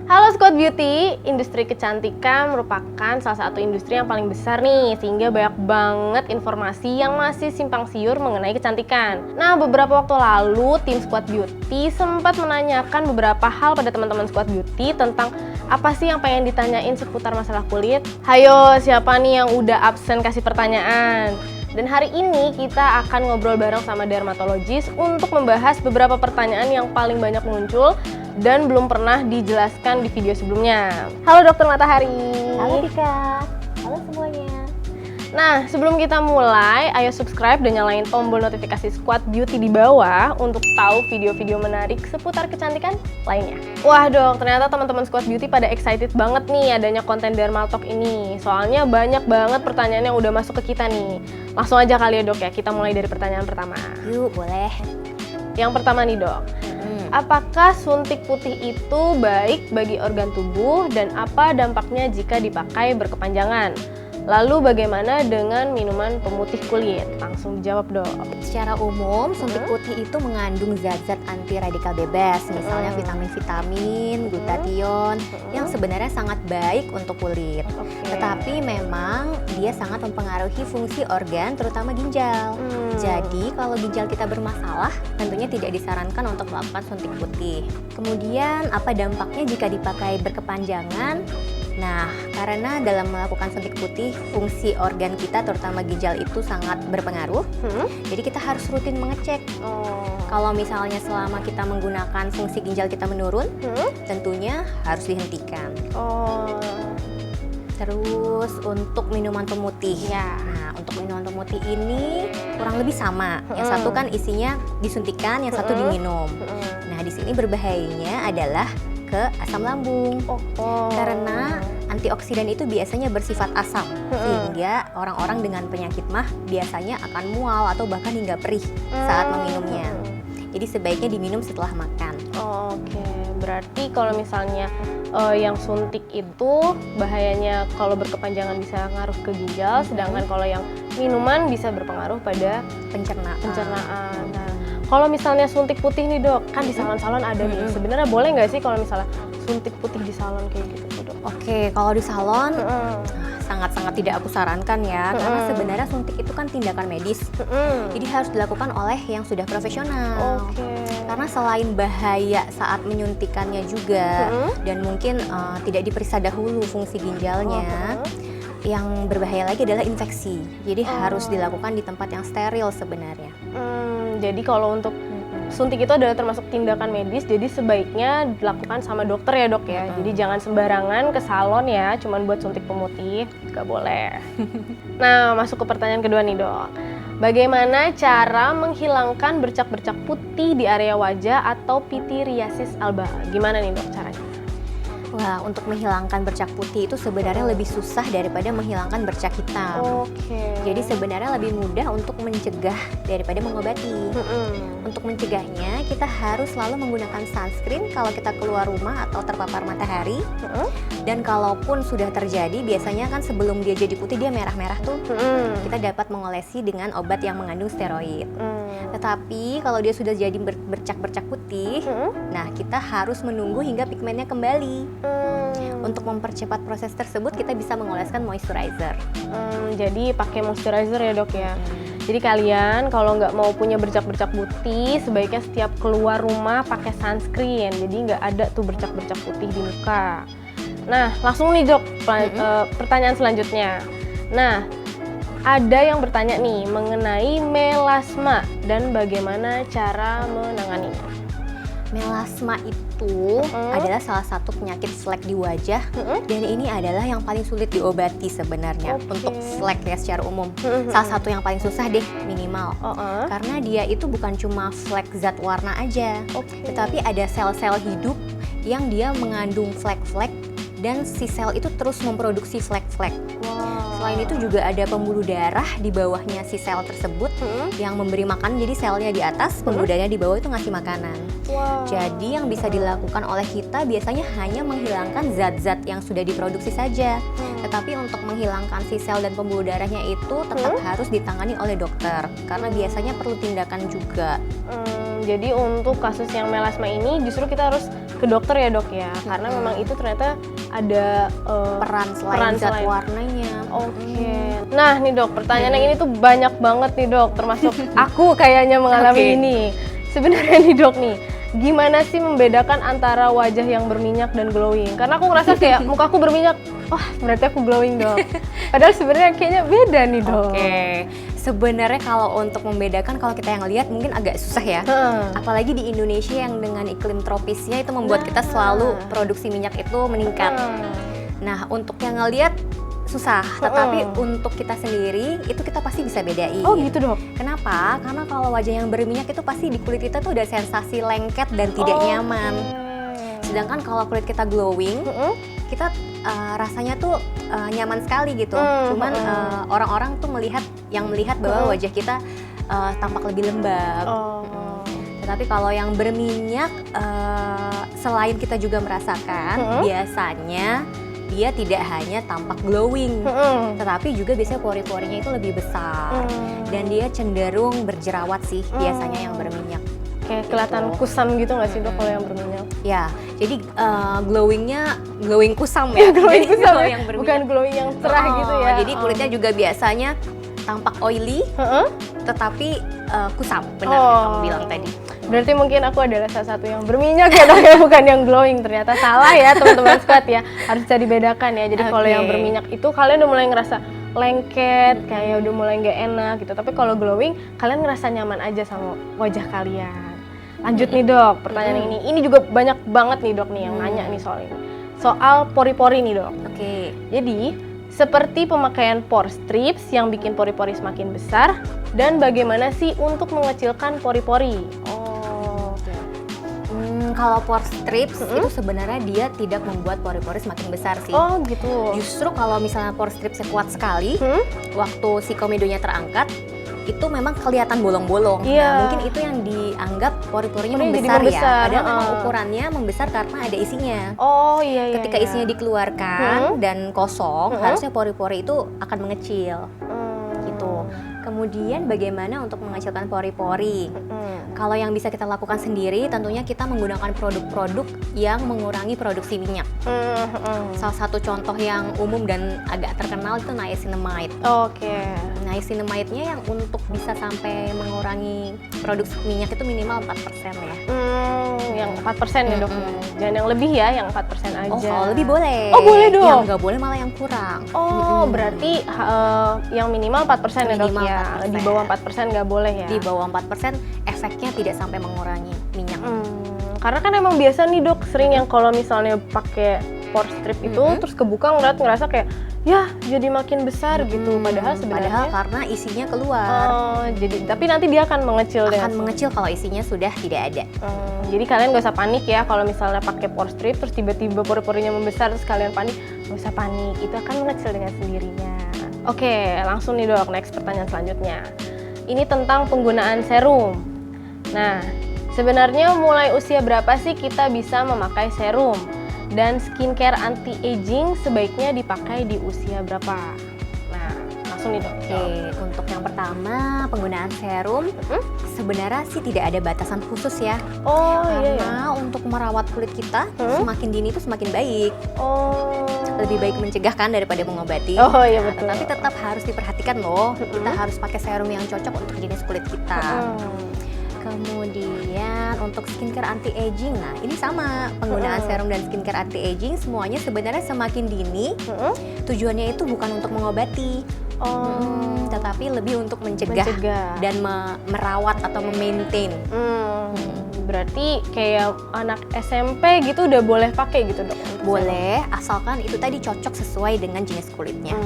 Halo Squad Beauty, industri kecantikan merupakan salah satu industri yang paling besar nih, sehingga banyak banget informasi yang masih simpang siur mengenai kecantikan. Nah, beberapa waktu lalu tim Squad Beauty sempat menanyakan beberapa hal pada teman-teman Squad Beauty tentang apa sih yang pengen ditanyain seputar masalah kulit. Hayo, siapa nih yang udah absen kasih pertanyaan? Dan hari ini kita akan ngobrol bareng sama dermatologis untuk membahas beberapa pertanyaan yang paling banyak muncul dan belum pernah dijelaskan di video sebelumnya. Halo Dokter Matahari. Halo Tika, halo semuanya. Nah, sebelum kita mulai, ayo subscribe dan nyalain tombol notifikasi Squad Beauty di bawah untuk tahu video-video menarik seputar kecantikan lainnya. Wah dok, ternyata teman-teman Squad Beauty pada excited banget nih adanya konten Dermal Talk ini. Soalnya banyak banget pertanyaan yang udah masuk ke kita nih. Langsung aja kali ya dok ya, kita mulai dari pertanyaan pertama. Yuk, boleh. Yang pertama nih dok, apakah suntik putih itu baik bagi organ tubuh dan apa dampaknya jika dipakai berkepanjangan? Lalu bagaimana dengan minuman pemutih kulit? Langsung dijawab dok. Secara umum, suntik putih itu mengandung zat-zat anti radikal bebas, misalnya vitamin-vitamin, glutathione, yang sebenarnya sangat baik untuk kulit. Tetapi memang dia sangat mempengaruhi fungsi organ, terutama ginjal. Jadi kalau ginjal kita bermasalah, tentunya tidak disarankan untuk melakukan suntik putih. Kemudian apa dampaknya jika dipakai berkepanjangan? Nah, karena dalam melakukan suntik putih, fungsi organ kita terutama ginjal itu sangat berpengaruh. Jadi kita harus rutin mengecek. Kalau misalnya selama kita menggunakan fungsi ginjal kita menurun, tentunya harus dihentikan. Terus untuk minuman pemutih. Nah, untuk minuman pemutih ini kurang lebih sama. Yang satu kan isinya disuntikan, yang satu diminum. Nah, di sini berbahayanya adalah ke asam lambung. Karena antioksidan itu biasanya bersifat asam, sehingga orang-orang dengan penyakit mah biasanya akan mual atau bahkan hingga perih saat meminumnya. Jadi sebaiknya diminum setelah makan. Oke, berarti kalau misalnya yang suntik itu bahayanya kalau berkepanjangan bisa ngaruh ke ginjal, sedangkan kalau yang minuman bisa berpengaruh pada pencernaan. Nah, kalau misalnya suntik putih nih dok, kan di salon-salon ada nih. Sebenarnya boleh nggak sih kalau misalnya suntik putih di salon kayak gitu dok? Oke, kalau di salon sangat-sangat tidak aku sarankan ya, karena sebenarnya suntik itu kan tindakan medis. Jadi harus dilakukan oleh yang sudah profesional. Karena selain bahaya saat menyuntikannya juga, dan mungkin tidak diperiksa dahulu fungsi ginjalnya, yang berbahaya lagi adalah infeksi. Jadi harus dilakukan di tempat yang steril sebenarnya. Jadi kalau untuk suntik itu adalah termasuk tindakan medis, jadi sebaiknya dilakukan sama dokter ya dok ya. Jadi jangan sembarangan ke salon ya, cuman buat suntik pemutih, nggak boleh. Nah, masuk ke pertanyaan kedua nih dok. Bagaimana cara menghilangkan bercak-bercak putih di area wajah atau pityriasis alba? Gimana nih dok caranya? Wah, untuk menghilangkan bercak putih itu sebenarnya lebih susah daripada menghilangkan bercak hitam. Jadi sebenarnya lebih mudah untuk mencegah daripada mengobati. Untuk mencegahnya, kita harus selalu menggunakan sunscreen kalau kita keluar rumah atau terpapar matahari. Dan kalaupun sudah terjadi, biasanya kan sebelum dia jadi putih dia merah-merah tuh. Kita dapat mengolesi dengan obat yang mengandung steroid. Tetapi kalau dia sudah jadi bercak-bercak putih, nah kita harus menunggu hingga pigmennya kembali. Untuk mempercepat proses tersebut, kita bisa mengoleskan moisturizer. Jadi pakai moisturizer ya dok ya. Jadi kalian kalau nggak mau punya bercak-bercak putih, sebaiknya setiap keluar rumah pakai sunscreen. Jadi nggak ada tuh bercak-bercak putih di muka. Nah, langsung nih dok, pertanyaan selanjutnya. Nah, ada yang bertanya nih mengenai melasma dan bagaimana cara menanganinya. Melasma itu adalah salah satu penyakit flek di wajah, dan ini adalah yang paling sulit diobati sebenarnya. Untuk flek ya secara umum. Salah satu yang paling susah deh minimal. Karena dia itu bukan cuma flek zat warna aja, tetapi ada sel-sel hidup yang dia mengandung flek-flek, dan si sel itu terus memproduksi flek-flek. Selain itu juga ada pembuluh darah di bawahnya si sel tersebut yang memberi makan, jadi selnya di atas, pembuluh darahnya di bawah itu ngasih makanan. Jadi yang bisa dilakukan oleh kita biasanya hanya menghilangkan zat-zat yang sudah diproduksi saja. Tetapi untuk menghilangkan si sel dan pembuluh darahnya itu tetap harus ditangani oleh dokter, karena biasanya perlu tindakan juga. Jadi untuk kasus yang melasma ini justru kita harus ke dokter ya dok ya, karena memang itu ternyata ada peran selain zat warnanya. Oke. Nah nih dok, pertanyaan yang ini tuh banyak banget nih dok, termasuk aku kayaknya mengalami ini. Sebenarnya nih dok nih, gimana sih membedakan antara wajah yang berminyak dan glowing? Karena aku ngerasa kayak mukaku berminyak, wah berarti aku glowing dok. Padahal sebenarnya kayaknya beda nih dok. Sebenarnya kalau untuk membedakan, kalau kita yang lihat mungkin agak susah ya. Apalagi di Indonesia yang dengan iklim tropisnya itu membuat kita selalu produksi minyak itu meningkat. Nah untuk yang ngelihat susah, tetapi untuk kita sendiri itu kita pasti bisa bedain. Oh gitu dok. Kenapa? Karena kalau wajah yang berminyak itu pasti di kulit kita tuh ada sensasi lengket dan tidak nyaman. Sedangkan kalau kulit kita glowing, kita rasanya tuh nyaman sekali gitu. Cuman orang-orang tuh melihat bahwa wajah kita tampak lebih lembab. Tetapi kalau yang berminyak, selain kita juga merasakan, biasanya dia tidak hanya tampak glowing, tetapi juga biasanya pori-porinya itu lebih besar dan dia cenderung berjerawat sih biasanya yang berminyak. Kayak kelihatan kusam gitu nggak sih dok kalau yang berminyak? Ya, jadi glowing kusam ya. Glowing kusam ya? Yang berminyak. Bukan glowing yang cerah gitu ya. Jadi kulitnya juga biasanya tampak oily, tetapi kusam, benar yang kamu bilang tadi. Berarti mungkin aku adalah salah satu yang berminyak ya dok ya, bukan yang glowing. Ternyata salah ya teman-teman squad ya, harus bisa dibedakan ya. Jadi kalau yang berminyak itu kalian udah mulai ngerasa lengket, kayak udah mulai nggak enak gitu. Tapi kalau glowing, kalian ngerasa nyaman aja sama wajah kalian. Lanjut nih dok, pertanyaan ini. Ini juga banyak banget nih dok nih yang nanya nih soal ini. Soal pori-pori nih dok. Jadi, seperti pemakaian pore strips yang bikin pori-pori semakin besar, dan bagaimana sih untuk mengecilkan pori-pori? Kalau pore strips itu sebenarnya dia tidak membuat pori-pori semakin besar sih. Oh gitu. Justru kalau misalnya pore stripsnya kuat sekali, waktu si komedonya terangkat, itu memang kelihatan bolong-bolong. Nah, mungkin itu yang dianggap pori-porinya membesar ya. Padahal memang ukurannya membesar karena ada isinya. Oh iya. Ketika isinya dikeluarkan dan kosong, harusnya pori-pori itu akan mengecil. Gitu. Kemudian bagaimana untuk mengecilkan pori-pori? Kalau yang bisa kita lakukan sendiri, tentunya kita menggunakan produk-produk yang mengurangi produksi minyak. Salah satu contoh yang umum dan agak terkenal itu niacinamide. Niacinamide-nya yang untuk bisa sampai mengurangi produksi minyak itu minimal 4% ya. Yang 4% ya dok? Jangan yang lebih ya, yang 4% aja. Oh, kalau lebih boleh. Oh boleh dong? Yang nggak boleh malah yang kurang. Berarti yang minimal 4% ya dok ya? Di bawah 4% nggak boleh ya? Di bawah 4% efeknya tidak sampai mengurangi minyak. Karena kan emang biasa nih dok, sering yang kalau misalnya pakai pore strip itu terus kebuka ngerasa kayak ya jadi makin besar gitu. Padahal sebenarnya karena isinya keluar. Jadi tapi nanti dia akan mengecil deh. Akan mengecil kalau isinya sudah tidak ada. Jadi kalian gak usah panik ya kalau misalnya pakai pore strip terus tiba-tiba pori-porinya membesar terus kalian panik. Gak usah panik, itu akan mengecil dengan sendirinya. Oke, langsung nih dok, next pertanyaan selanjutnya. Ini tentang penggunaan serum. Nah, sebenarnya mulai usia berapa sih kita bisa memakai serum? Dan skincare anti-aging sebaiknya dipakai di usia berapa? Nah, langsung nih dok. Untuk yang pertama, penggunaan serum sebenarnya sih tidak ada batasan khusus ya. Karena untuk merawat kulit kita semakin dini itu semakin baik. Lebih baik mencegah kan daripada mengobati. Iya betul. Tapi tetap harus diperhatikan loh. Kita harus pakai serum yang cocok untuk jenis kulit kita. Kemudian untuk skincare anti-aging, nah ini sama, penggunaan serum dan skincare anti-aging semuanya sebenarnya semakin dini, tujuannya itu bukan untuk mengobati, tetapi lebih untuk mencegah. Dan merawat atau memaintain. Berarti kayak anak SMP gitu udah boleh pakai gitu dok? Boleh, asalkan itu tadi cocok sesuai dengan jenis kulitnya.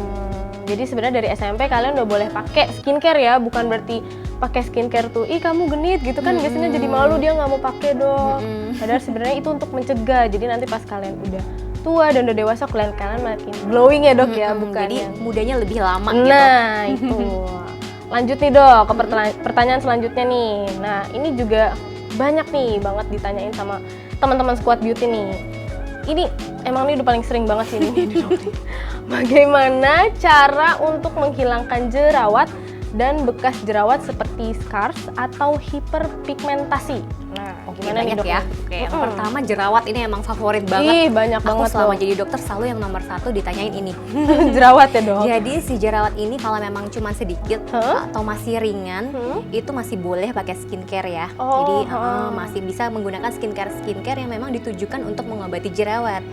Jadi sebenarnya dari SMP kalian udah boleh pakai skincare ya, bukan berarti pakai skincare tuh, ih kamu genit gitu kan, biasanya jadi malu dia nggak mau pakai dok. Padahal sebenarnya itu untuk mencegah, jadi nanti pas kalian udah tua dan udah dewasa kalian makin glowing ya dok ya, bukan? Jadi mudanya lebih lama gitu. Nah itu. Lanjut nih dok ke pertanyaan selanjutnya nih. Nah ini juga banyak nih banget ditanyain sama teman-teman Squad Beauty nih. Ini emang ini udah paling sering banget sih ini di dok. Bagaimana cara untuk menghilangkan jerawat dan bekas jerawat seperti scars atau hiperpigmentasi? Nah, Gimana nih, banyak Dok? ya. Oke, yang pertama jerawat ini emang favorit banget. Ih, banyak Aku banget selama Dok. jadi dokter selalu yang nomor satu ditanyain ini. Jerawat ya, Dok? Jadi si jerawat ini kalau memang cuma sedikit Hah? atau masih ringan, itu masih boleh pakai skincare ya. Oh, Jadi masih bisa menggunakan skincare yang memang ditujukan untuk mengobati jerawat.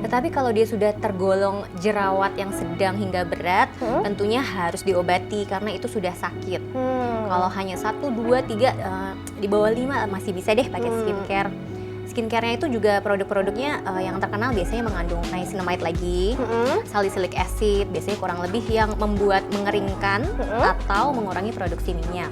Tetapi kalau dia sudah tergolong jerawat yang sedang hingga berat, tentunya harus diobati karena itu sudah sakit. Kalau hanya 1, 2, 3, di bawah 5 masih bisa deh pakai skincare. Skincare-nya itu juga produk-produknya yang terkenal biasanya mengandung niacinamide lagi, salicylic acid, biasanya kurang lebih yang membuat mengeringkan atau mengurangi produksi minyak.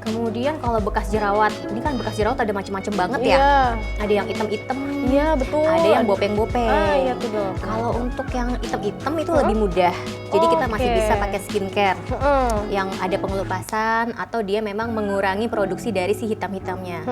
Kemudian kalau bekas jerawat, ini kan bekas jerawat ada macam-macam banget ya. Iya. Ada yang hitam-hitam, Iya, betul. ada yang bopeng-bopeng. Ah, iya tuh, Dok. Kalau untuk yang hitam-hitam itu lebih mudah. Jadi kita masih Oke. bisa pakai skincare yang ada pengelupasan atau dia memang mengurangi produksi dari si hitam-hitamnya.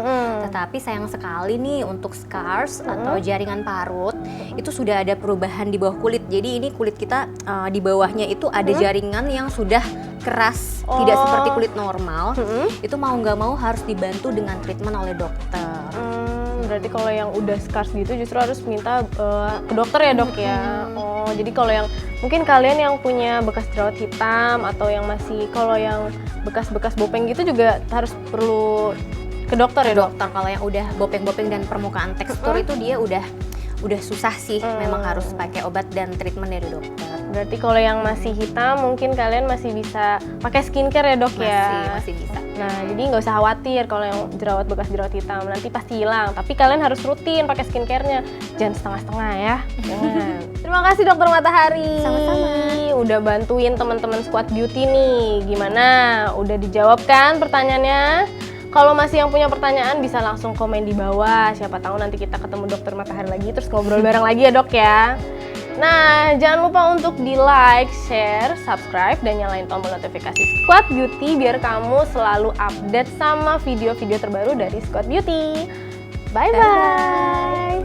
Tetapi sayang sekali nih untuk scars atau jaringan parut itu sudah ada perubahan di bawah kulit. Jadi ini kulit kita di bawahnya itu ada jaringan yang sudah keras, tidak seperti kulit normal. Itu mau nggak mau harus dibantu dengan treatment oleh dokter. Berarti kalau yang udah scars gitu justru harus minta ke dokter ya, Dok ya. Oh, jadi kalau yang mungkin kalian yang punya bekas jerawat hitam atau yang masih kalau yang bekas-bekas bopeng gitu juga harus perlu ke dokter ya, Dok. Dokter kalau yang udah bopeng-bopeng dan permukaan tekstur itu dia udah susah sih, memang harus pakai obat dan treatment dari dokter. Berarti kalau yang masih hitam mungkin kalian masih bisa pakai skincare ya, Dok ya. Masih bisa. Nah, jadi nggak usah khawatir kalau yang bekas jerawat hitam nanti pasti hilang. Tapi kalian harus rutin pakai skincare-nya, jangan setengah-setengah ya. Jangan. Terima kasih Dokter Matahari. Sama-sama. Udah bantuin teman-teman Squad Beauty nih. Gimana? Udah dijawab kan pertanyaannya? Kalau masih yang punya pertanyaan bisa langsung komen di bawah. Siapa tahu nanti kita ketemu Dokter Matahari lagi terus ngobrol bareng lagi ya, Dok ya. Nah, jangan lupa untuk di-like, share, subscribe, dan nyalain tombol notifikasi Squad Beauty biar kamu selalu update sama video-video terbaru dari Squad Beauty. Bye-bye!